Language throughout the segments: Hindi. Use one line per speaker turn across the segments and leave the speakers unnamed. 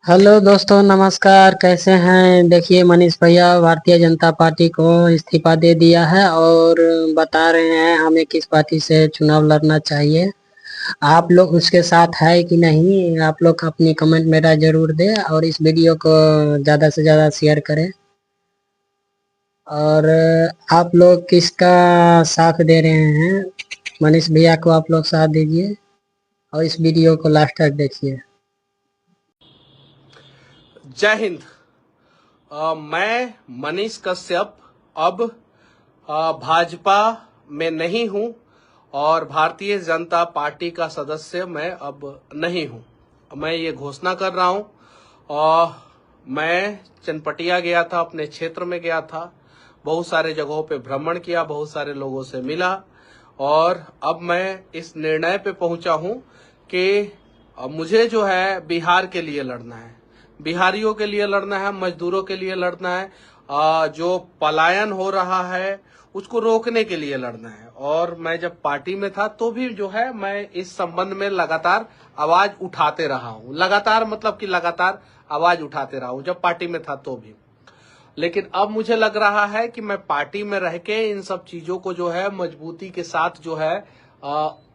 हेलो दोस्तों, नमस्कार। कैसे हैं? देखिए, मनीष भैया भारतीय जनता पार्टी को इस्तीफा दे दिया है और बता रहे हैं हमें किस पार्टी से चुनाव लड़ना चाहिए। आप लोग उसके साथ है कि नहीं? आप लोग अपनी कमेंट मेरा जरूर दें और इस वीडियो को ज़्यादा से ज़्यादा शेयर करें। और आप लोग किसका साथ दे रहे हैं? मनीष भैया को आप लोग साथ दीजिए और इस वीडियो को लास्ट तक देखिए।
जय हिंद। मैं मनीष कश्यप अब भाजपा में नहीं हूं और भारतीय जनता पार्टी का सदस्य मैं अब नहीं हूं। मैं ये घोषणा कर रहा हूं। और मैं चनपटिया गया था, अपने क्षेत्र में गया था, बहुत सारे जगहों पे भ्रमण किया, बहुत सारे लोगों से मिला और अब मैं इस निर्णय पे पहुंचा हूं कि मुझे जो है बिहार के लिए लड़ना है, बिहारियों के लिए लड़ना है, मजदूरों के लिए लड़ना है, जो पलायन हो रहा है उसको रोकने के लिए लड़ना है। और मैं जब पार्टी में था तो भी जो है मैं इस संबंध में लगातार आवाज उठाते रहा हूं। लगातार मतलब कि लगातार आवाज उठाते रहा हूं जब पार्टी में था तो भी। लेकिन अब मुझे लग रहा है कि मैं पार्टी में रह के इन सब चीजों को जो है मजबूती के साथ जो है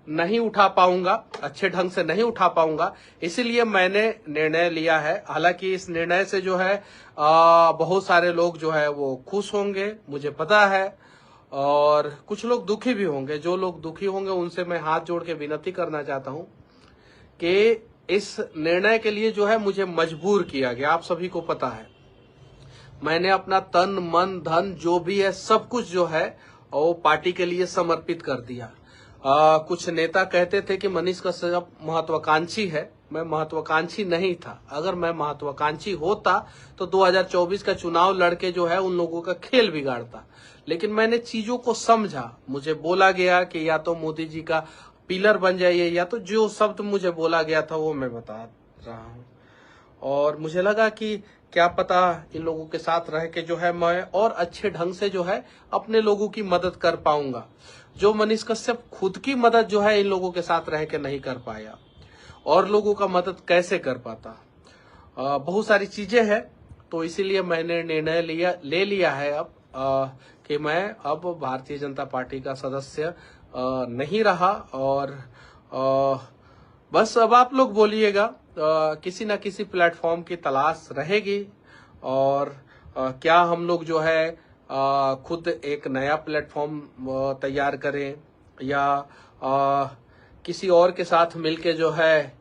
नहीं उठा पाऊंगा, अच्छे ढंग से नहीं उठा पाऊंगा। इसीलिए मैंने निर्णय लिया है। हालांकि इस निर्णय से जो है बहुत सारे लोग जो है वो खुश होंगे, मुझे पता है, और कुछ लोग दुखी भी होंगे। जो लोग दुखी होंगे उनसे मैं हाथ जोड़ के विनती करना चाहता हूं कि इस निर्णय के लिए जो है मुझे मजबूर किया गया। आप सभी को पता है, मैंने अपना तन मन धन जो भी है सब कुछ जो है वो पार्टी के लिए समर्पित कर दिया। कुछ नेता कहते थे कि मनीष कश्यप महत्वाकांक्षी है। मैं महत्वाकांक्षी नहीं था। अगर मैं महत्वाकांक्षी होता तो 2024 का चुनाव लड़के जो है उन लोगों का खेल बिगाड़ता। लेकिन मैंने चीजों को समझा। मुझे बोला गया कि या तो मोदी जी का पिलर बन जाइए, या तो जो शब्द मुझे बोला गया था वो मैं बता रहा हूं। और मुझे लगा कि क्या पता इन लोगों के साथ रह के जो है मैं और अच्छे ढंग से जो है अपने लोगों की मदद कर पाऊंगा, जो मनीष कश्यप खुद की मदद जो है इन लोगों के साथ रह के नहीं कर पाया। और लोगों का मदद कैसे कर पाता? बहुत सारी चीजें हैं। तो इसीलिए मैंने निर्णय ले लिया है अब कि मैं अब भारतीय जनता पार्टी का सदस्य नहीं रहा। और बस अब आप लोग बोलिएगा, किसी ना किसी प्लेटफॉर्म की तलाश रहेगी। और क्या हम लोग जो है खुद एक नया प्लेटफॉर्म तैयार करें, या किसी और के साथ मिलके जो है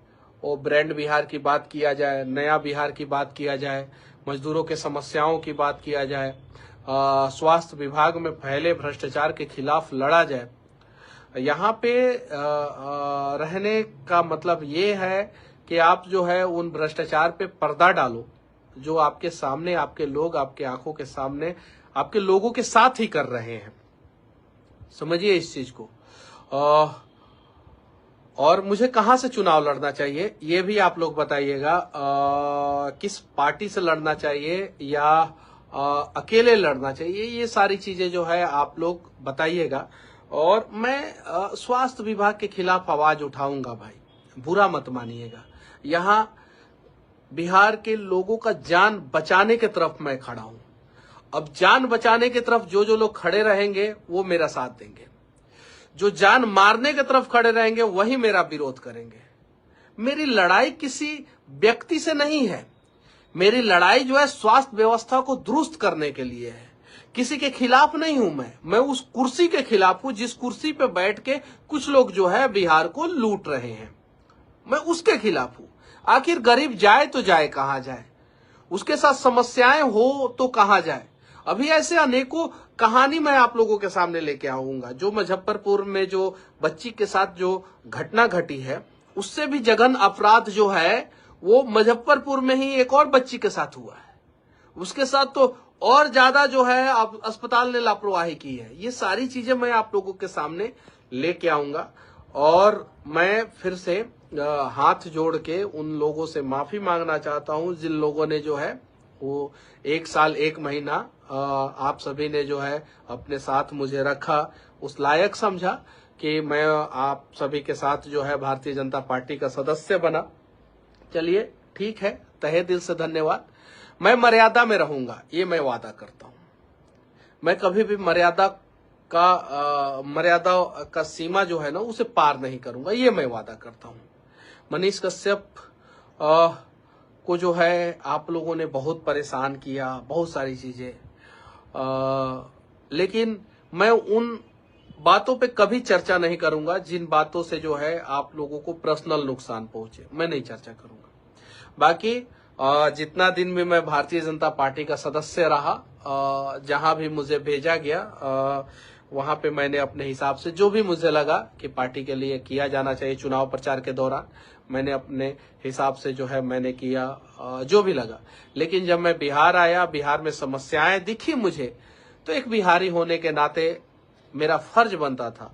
वो ब्रांड बिहार की बात किया जाए, नया बिहार की बात किया जाए, मजदूरों के समस्याओं की बात किया जाए, स्वास्थ्य विभाग में फैले भ्रष्टाचार के खिलाफ लड़ा जाए। यहाँ पे रहने का मतलब ये है कि आप जो है उन भ्रष्टाचार पे पर्दा डालो जो आपके सामने, आपके लोग आपके आंखों के सामने आपके लोगों के साथ ही कर रहे हैं। समझिए इस चीज को। और मुझे कहां से चुनाव लड़ना चाहिए ये भी आप लोग बताइएगा। किस पार्टी से लड़ना चाहिए या अकेले लड़ना चाहिए, ये सारी चीजें जो है आप लोग बताइएगा। और मैं स्वास्थ्य विभाग के खिलाफ आवाज उठाऊंगा भाई, बुरा मत मानिएगा। यहाँ बिहार के लोगों का जान बचाने की तरफ मैं खड़ा हूं। अब जान बचाने की तरफ जो जो लोग खड़े रहेंगे वो मेरा साथ देंगे, जो जान मारने की तरफ खड़े रहेंगे वही मेरा विरोध करेंगे। मेरी लड़ाई किसी व्यक्ति से नहीं है। मेरी लड़ाई जो है स्वास्थ्य व्यवस्था को दुरुस्त करने के लिए है। किसी के खिलाफ नहीं हूं मैं उस कुर्सी के खिलाफ हूं जिस कुर्सी पे बैठ के कुछ लोग जो है बिहार को लूट रहे हैं। मैं उसके खिलाफ हूं। आखिर गरीब जाए तो जाए कहां जाए, उसके साथ समस्याएं हो तो कहां जाए। अभी ऐसे अनेकों कहानी मैं आप लोगों के सामने लेके आऊंगा। जो मुजफ्फरपुर में जो बच्ची के साथ जो घटना घटी है, उससे भी जघन अपराध जो है वो मुजफ्फरपुर में ही एक और बच्ची के साथ हुआ है। उसके साथ तो और ज्यादा जो है अस्पताल ने लापरवाही की है। ये सारी चीजें मैं आप लोगों के सामने लेके आऊंगा। और मैं फिर से हाथ जोड़ के उन लोगों से माफी मांगना चाहता हूं जिन लोगों ने जो है वो 1 साल 1 महीना आप सभी ने जो है अपने साथ मुझे रखा, उस लायक समझा कि मैं आप सभी के साथ जो है भारतीय जनता पार्टी का सदस्य बना। चलिए, ठीक है, तहे दिल से धन्यवाद। मैं मर्यादा में रहूंगा, ये मैं वादा करता हूं। मैं कभी भी मर्यादा का सीमा जो है ना उसे पार नहीं करूंगा, ये मैं वादा करता हूं। मनीष कश्यप को जो है आप लोगों ने बहुत परेशान किया, बहुत सारी चीजें, लेकिन मैं उन बातों पे कभी चर्चा नहीं करूंगा जिन बातों से जो है आप लोगों को पर्सनल नुकसान पहुंचे, मैं नहीं चर्चा करूंगा। बाकी जितना दिन भी मैं भारतीय जनता पार्टी का सदस्य रहा, जहां भी मुझे भेजा गया वहां पे मैंने अपने हिसाब से जो भी मुझे लगा कि पार्टी के लिए किया जाना चाहिए चुनाव प्रचार के दौरान, मैंने अपने हिसाब से जो है मैंने किया, जो भी लगा। लेकिन जब मैं बिहार आया, बिहार में समस्याएं दिखी मुझे, तो एक बिहारी होने के नाते मेरा फर्ज बनता था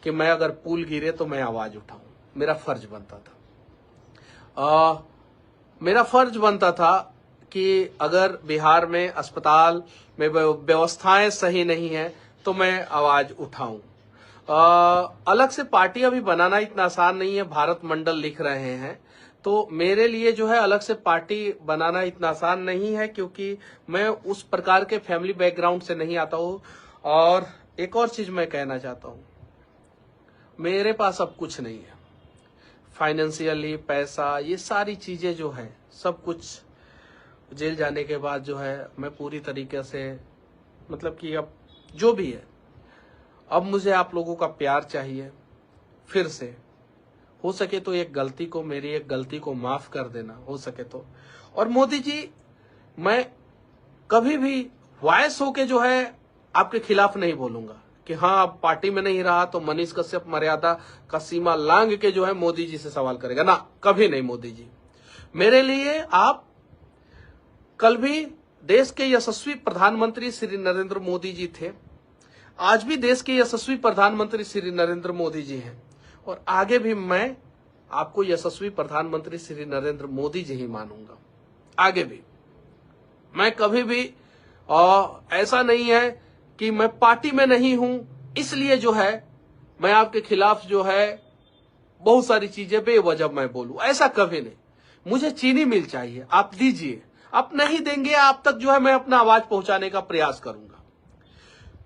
कि मैं अगर पुल गिरे तो मैं आवाज उठाऊं, मेरा फर्ज बनता था। मेरा फर्ज बनता था कि अगर बिहार में अस्पताल में व्यवस्थाएं सही नहीं है तो मैं आवाज उठाऊं। अलग से पार्टी अभी बनाना इतना आसान नहीं है, भारत मंडल लिख रहे हैं, तो मेरे लिए जो है अलग से पार्टी बनाना इतना आसान नहीं है, क्योंकि मैं उस प्रकार के फैमिली बैकग्राउंड से नहीं आता हूं। और एक और चीज मैं कहना चाहता हूं, मेरे पास अब कुछ नहीं है, फाइनेंशियली पैसा, ये सारी चीजें जो है सब कुछ जेल जाने के बाद जो है मैं पूरी तरीके से, मतलब कि अब जो भी है, अब मुझे आप लोगों का प्यार चाहिए। फिर से हो सके तो मेरी एक गलती को माफ कर देना, हो सके तो। और मोदी जी, मैं कभी भी वॉइस होके जो है आपके खिलाफ नहीं बोलूंगा कि हाँ आप पार्टी में नहीं रहा तो मनीष कश्यप मर्यादा का सीमा लांघ के जो है मोदी जी से सवाल करेगा, ना, कभी नहीं। मोदी जी, मेरे लिए आप कल भी देश के यशस्वी प्रधानमंत्री श्री नरेंद्र मोदी जी थे, आज भी देश के यशस्वी प्रधानमंत्री श्री नरेंद्र मोदी जी हैं, और आगे भी मैं आपको यशस्वी प्रधानमंत्री श्री नरेंद्र मोदी जी ही मानूंगा। आगे भी मैं कभी भी ऐसा नहीं है कि मैं पार्टी में नहीं हूं इसलिए जो है मैं आपके खिलाफ जो है बहुत सारी चीजें बेवजह मैं बोलूं, ऐसा कभी नहीं। मुझे चीनी मिल चाहिए, आप दीजिए, आप नहीं देंगे, आप तक जो है मैं अपना आवाज पहुंचाने का प्रयास करूंगा।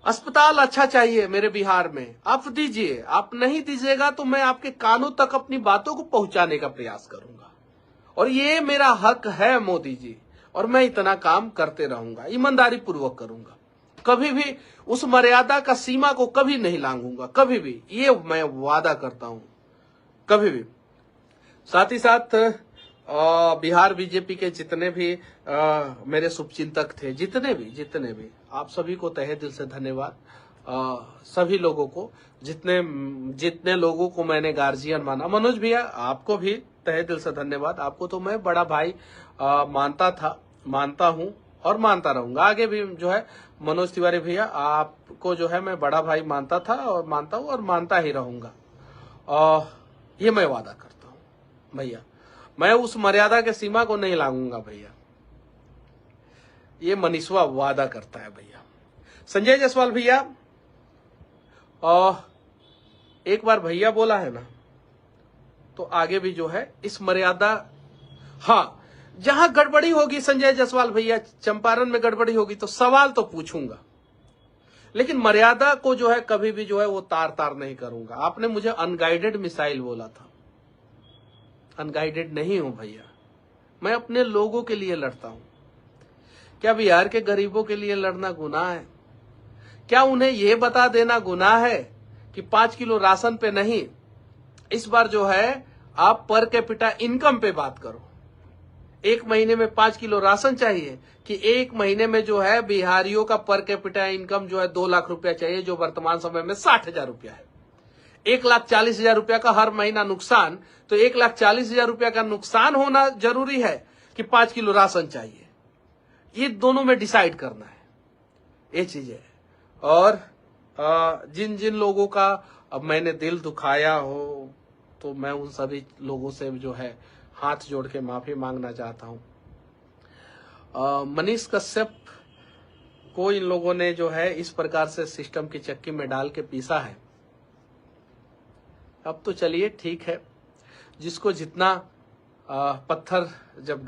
अस्पताल अच्छा चाहिए मेरे बिहार में, आप दीजिए, आप नहीं दीजिएगा तो मैं आपके कानों तक अपनी बातों को पहुंचाने का प्रयास करूंगा, और ये मेरा हक है मोदी जी, और मैं इतना काम करते रहूंगा, ईमानदारी पूर्वक करूंगा। कभी भी उस मर्यादा का सीमा को कभी नहीं लांघूंगा, कभी भी, ये मैं वादा करता हूं, कभी भी। साथ ही साथ बिहार बीजेपी के जितने भी मेरे शुभचिंतक थे, जितने भी आप सभी को तहे दिल से धन्यवाद। सभी लोगों को, जितने लोगों को मैंने गार्जियन माना, मनोज भैया आपको भी तहे दिल से धन्यवाद। आपको तो मैं बड़ा भाई मानता हूं और मानता रहूंगा, आगे भी जो है। मनोज तिवारी भैया, आपको जो है मैं बड़ा भाई मानता था और मानता हूं और मानता ही रहूंगा, ये मैं वादा करता हूं भैया। मैं उस मर्यादा के सीमा को नहीं लांघूंगा भैया, ये मनीषवा वादा करता है भैया। संजय जायसवाल भैया, एक बार भैया बोला है ना, तो आगे भी जो है इस मर्यादा, हाँ, जहां गड़बड़ी होगी संजय जायसवाल भैया, चंपारण में गड़बड़ी होगी तो सवाल तो पूछूंगा, लेकिन मर्यादा को जो है कभी भी जो है वो तार नहीं करूंगा। आपने मुझे अनगाइडेड मिसाइल बोला था, अनगाइडेड नहीं हूं भैया, मैं अपने लोगों के लिए लड़ता हूं। क्या बिहार के गरीबों के लिए लड़ना गुनाह है? क्या उन्हें यह बता देना गुनाह है कि 5 किलो राशन पे नहीं, इस बार जो है आप पर कैपिटा इनकम पे बात करो। एक महीने में 5 किलो राशन चाहिए कि एक महीने में जो है बिहारियों का पर कैपिटा इनकम जो है 2 लाख रुपया चाहिए, जो वर्तमान समय में 60,000 रुपया है। 1,40,000 रुपया का हर महीना नुकसान, तो 1,40,000 रुपया का नुकसान होना जरूरी है कि 5 किलो राशन चाहिए? ये दोनों में डिसाइड करना है, ये चीज है। और जिन जिन लोगों का अब मैंने दिल दुखाया हो, तो मैं उन सभी लोगों से जो है हाथ जोड़ के माफी मांगना चाहता हूं। मनीष कश्यप को इन लोगों ने जो है इस प्रकार से सिस्टम की चक्की में डाल के पीसा है। अब तो चलिए ठीक है, जिसको जितना पत्थर जब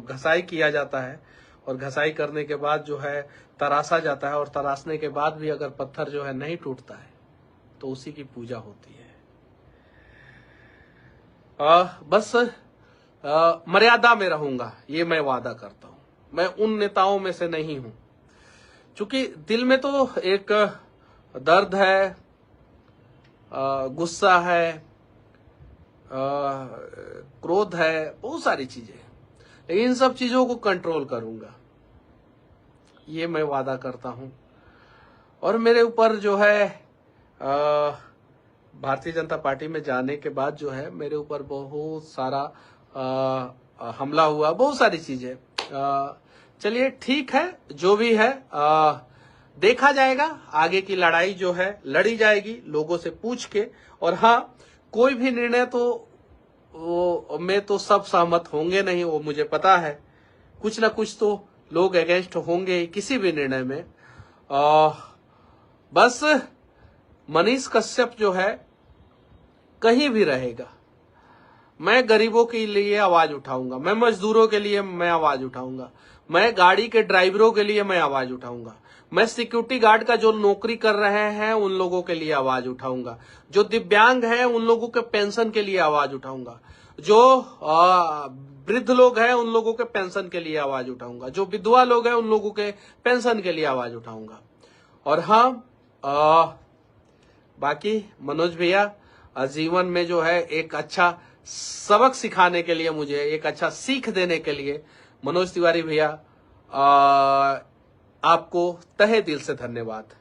घसाई किया जाता है और घसाई करने के बाद जो है तराशा जाता है, और तराशने के बाद भी अगर पत्थर जो है नहीं टूटता है तो उसी की पूजा होती है। बस मर्यादा में रहूंगा, ये मैं वादा करता हूं। मैं उन नेताओं में से नहीं हूं, क्योंकि दिल में तो एक दर्द है, गुस्सा है, क्रोध है, बहुत सारी चीजें, लेकिन इन सब चीजों को कंट्रोल करूंगा, ये मैं वादा करता हूं। और मेरे ऊपर जो है भारतीय जनता पार्टी में जाने के बाद जो है मेरे ऊपर बहुत सारा हमला हुआ, बहुत सारी चीजें। चलिए ठीक है, जो भी है देखा जाएगा, आगे की लड़ाई जो है लड़ी जाएगी लोगों से पूछ के। और हाँ, कोई भी निर्णय तो वो में तो सब सहमत होंगे नहीं, वो मुझे पता है, कुछ ना कुछ तो लोग अगेंस्ट होंगे किसी भी निर्णय में। बस मनीष कश्यप जो है कहीं भी रहेगा, मैं गरीबों के लिए आवाज उठाऊंगा, मैं मजदूरों के लिए मैं आवाज उठाऊंगा, मैं गाड़ी के ड्राइवरों के लिए मैं आवाज उठाऊंगा, मैं सिक्योरिटी गार्ड का जो नौकरी कर रहे हैं उन लोगों के लिए आवाज उठाऊंगा, जो दिव्यांग हैं उन लोगों के पेंशन के लिए आवाज उठाऊंगा, जो वृद्ध लोग हैं उन लोगों के पेंशन के लिए आवाज उठाऊंगा, जो विधवा लोग हैं उन लोगों के पेंशन के लिए आवाज उठाऊंगा। और हाँ, बाकी मनोज भैया जीवन में जो है एक अच्छा सबक सिखाने के लिए, मुझे एक अच्छा सीख देने के लिए, मनोज तिवारी भैया आपको तहे दिल से धन्यवाद।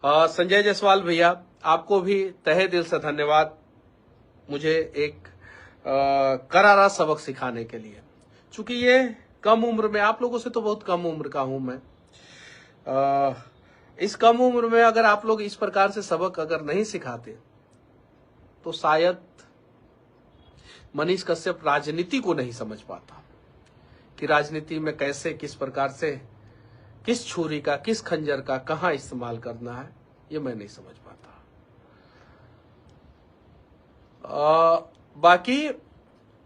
संजय जायसवाल भैया आपको भी तहे दिल से धन्यवाद, मुझे एक करारा सबक सिखाने के लिए। चूंकि ये कम उम्र में, आप लोगों से तो बहुत कम उम्र का हूं मैं, इस कम उम्र में अगर आप लोग इस प्रकार से सबक अगर नहीं सिखाते तो शायद मनीष कश्यप राजनीति को नहीं समझ पाता कि राजनीति में कैसे, किस प्रकार से, किस छुरी का, किस खंजर का कहां इस्तेमाल करना है, ये मैं नहीं समझ पाता। बाकी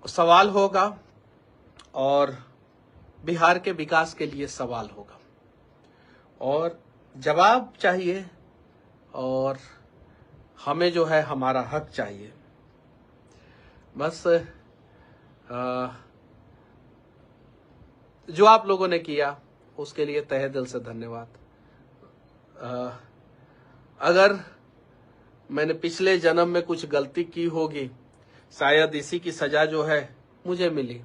सवाल होगा और बिहार के विकास के लिए सवाल होगा और जवाब चाहिए, और हमें जो है हमारा हक चाहिए। बस जो आप लोगों ने किया उसके लिए तहे दिल से धन्यवाद। अगर मैंने पिछले जन्म में कुछ गलती की होगी, शायद इसी की सजा जो है मुझे मिली,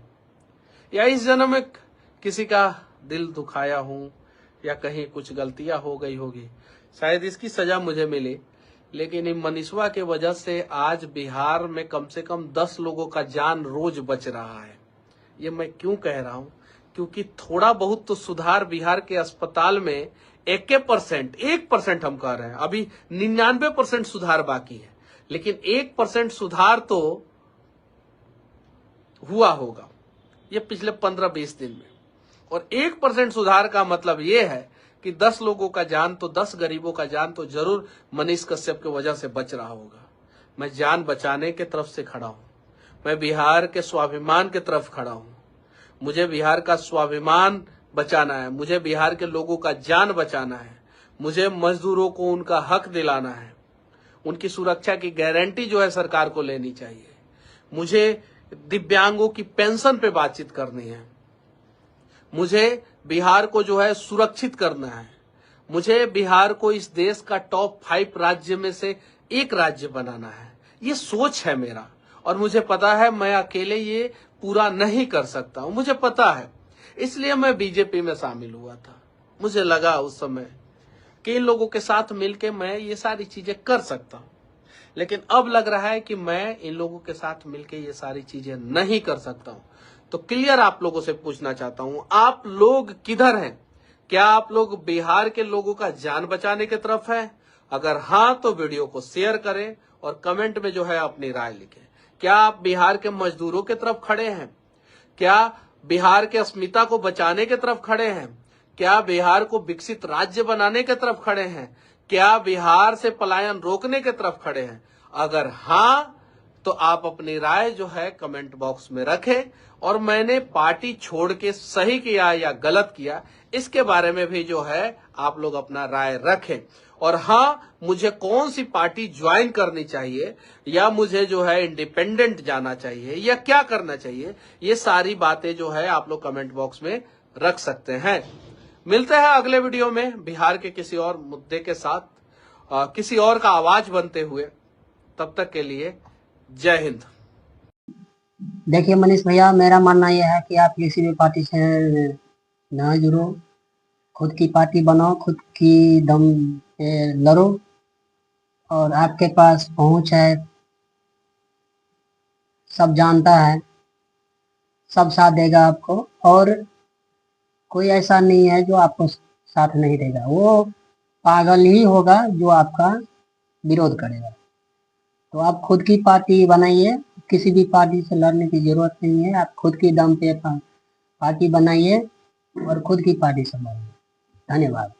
या इस जन्म में किसी का दिल दुखाया हूं या कहीं कुछ गलतियां हो गई होगी, शायद इसकी सजा मुझे मिली। लेकिन इन मनीषवा के वजह से आज बिहार में कम से कम 10 लोगों का जान रोज बच रहा है। ये मैं क्यों कह रहा हूं? क्योंकि थोड़ा बहुत तो सुधार बिहार के अस्पताल में 1% हम कह रहे हैं, अभी 99% सुधार बाकी है, लेकिन 1% सुधार तो हुआ होगा ये पिछले 15-20 दिन में। और 1% सुधार का मतलब ये है कि 10 लोगों का जान तो, 10 गरीबों का जान तो जरूर मनीष कश्यप की वजह से बच रहा होगा। मैं जान बचाने के तरफ से खड़ा हूं, मैं बिहार के स्वाभिमान के तरफ खड़ा हूं। मुझे बिहार का स्वाभिमान बचाना है, मुझे बिहार के लोगों का जान बचाना है, मुझे मजदूरों को उनका हक दिलाना है, उनकी सुरक्षा की गारंटी जो है सरकार को लेनी चाहिए, मुझे दिव्यांगों की पेंशन पे बातचीत करनी है, मुझे बिहार को जो है सुरक्षित करना है, मुझे बिहार को इस देश का टॉप 5 राज्य में से एक राज्य बनाना है। ये सोच है मेरा, और मुझे पता है मैं अकेले ये पूरा नहीं कर सकता हूं, मुझे पता है। इसलिए मैं बीजेपी में शामिल हुआ था। मुझे लगा उस समय कि इन लोगों के साथ मिलके मैं ये सारी चीजें कर सकता हूं, लेकिन अब लग रहा है कि मैं इन लोगों के साथ मिलके ये सारी चीजें नहीं कर सकता हूं। तो क्लियर आप लोगों से पूछना चाहता हूं, आप लोग किधर हैं? क्या आप लोग बिहार के लोगों का जान बचाने की तरफ है? अगर हाँ तो वीडियो को शेयर करें और कमेंट में जो है अपनी राय लिखें। क्या आप बिहार के मजदूरों की तरफ खड़े हैं? क्या बिहार के अस्मिता को बचाने की तरफ खड़े हैं? क्या बिहार को विकसित राज्य बनाने की तरफ खड़े हैं? क्या बिहार से पलायन रोकने की तरफ खड़े हैं? अगर हाँ तो आप अपनी राय जो है कमेंट बॉक्स में रखें, और मैंने पार्टी छोड़ के सही किया या गलत किया इसके बारे में भी जो है आप लोग अपना राय रखें। और हाँ, मुझे कौन सी पार्टी ज्वाइन करनी चाहिए या मुझे जो है इंडिपेंडेंट जाना चाहिए या क्या करना चाहिए, ये सारी बातें जो है आप लोग कमेंट बॉक्स में रख सकते हैं। मिलते हैं अगले वीडियो में बिहार के किसी और मुद्दे के साथ, किसी और का आवाज बनते हुए। तब तक के लिए जय हिंद।
देखिए मनीष भैया, मेरा मानना यह है कि आप किसी भी पार्टी से ना जुड़ो, खुद की पार्टी बनाओ, खुद की दम पे लड़ो, और आपके पास पहुंच है, सब जानता है, सब साथ देगा आपको, और कोई ऐसा नहीं है जो आपको साथ नहीं देगा। वो पागल ही होगा जो आपका विरोध करेगा। तो आप खुद की पार्टी बनाइए, किसी भी पार्टी से लड़ने की जरूरत नहीं है। आप खुद की दम पे पार्टी बनाइए और खुद की पार्टी संभालिए। धन्यवाद।